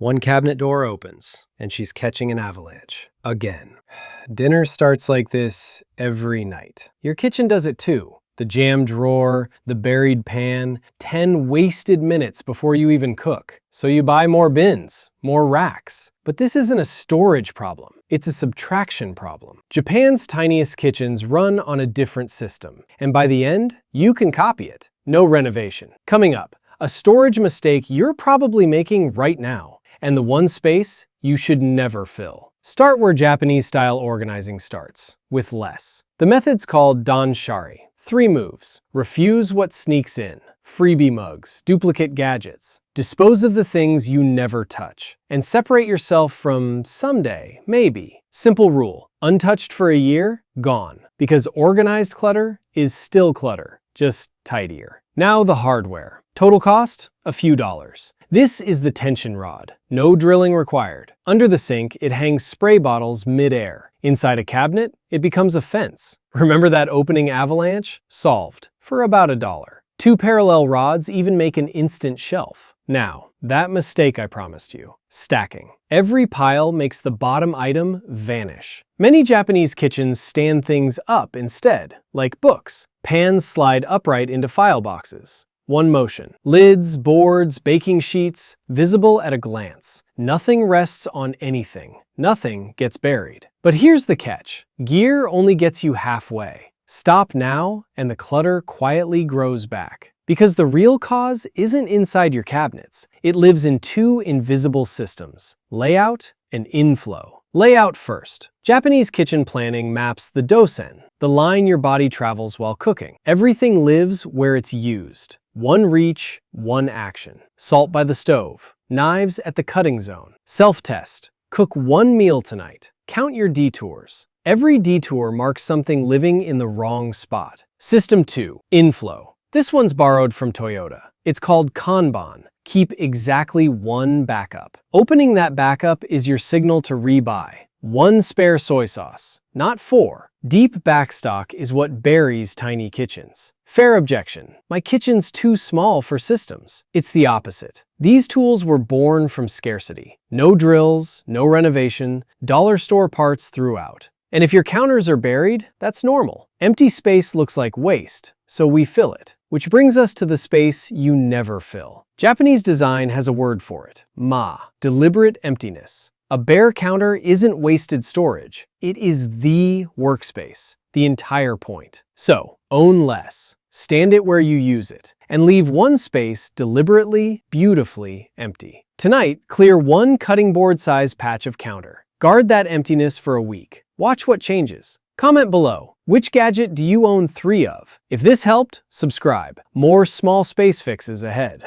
One cabinet door opens, and she's catching an avalanche. Again. Dinner starts like this every night. Your kitchen does it too. The jammed drawer, the buried pan, 10 wasted minutes before you even cook. So you buy more bins, more racks. But this isn't a storage problem. It's a subtraction problem. Japan's tiniest kitchens run on a different system. And by the end, you can copy it. No renovation. Coming up, a storage mistake you're probably making right now. And the one space you should never fill. Start where Japanese-style organizing starts, with less. The method's called Danshari. 3 moves. Refuse what sneaks in. Freebie mugs, duplicate gadgets. Dispose of the things you never touch. And separate yourself from someday, maybe. Simple rule. Untouched for a year, gone. Because organized clutter is still clutter, just tidier. Now the hardware. Total cost? A few dollars. This is the tension rod. No drilling required. Under the sink, it hangs spray bottles mid-air. Inside a cabinet, it becomes a fence. Remember that opening avalanche? Solved. For about $1. 2 parallel rods even make an instant shelf. Now, that mistake I promised you. Stacking. Every pile makes the bottom item vanish. Many Japanese kitchens stand things up instead, like books. Pans slide upright into file boxes. One motion. Lids, boards, baking sheets, visible at a glance. Nothing rests on anything. Nothing gets buried. But here's the catch. Gear only gets you halfway. Stop now, and the clutter quietly grows back. Because the real cause isn't inside your cabinets. It lives in 2 invisible systems: layout and inflow. Layout first. Japanese kitchen planning maps the Dōsen, the line your body travels while cooking. Everything lives where it's used. One reach, one action. Salt by the stove. Knives at the cutting zone. Self-test. Cook 1 meal tonight. Count your detours. Every detour marks something living in the wrong spot. System 2. Inflow. This one's borrowed from Toyota. It's called Kanban. Keep exactly 1 backup. Opening that backup is your signal to rebuy. 1 spare soy sauce, not 4. Deep backstock is what buries tiny kitchens. Fair objection. My kitchen's too small for systems. It's the opposite. These tools were born from scarcity. No drills, no renovation, dollar store parts throughout. And if your counters are buried, that's normal. Empty space looks like waste, so we fill it. Which brings us to the space you never fill. Japanese design has a word for it. Deliberate emptiness. A bare counter isn't wasted storage. It is the workspace, the entire point. So, own less. Stand it where you use it. And leave 1 space deliberately, beautifully empty. Tonight, clear 1 cutting board-sized patch of counter. Guard that emptiness for a week. Watch what changes. Comment below. Which gadget do you own 3 of? If this helped, subscribe. More small space fixes ahead.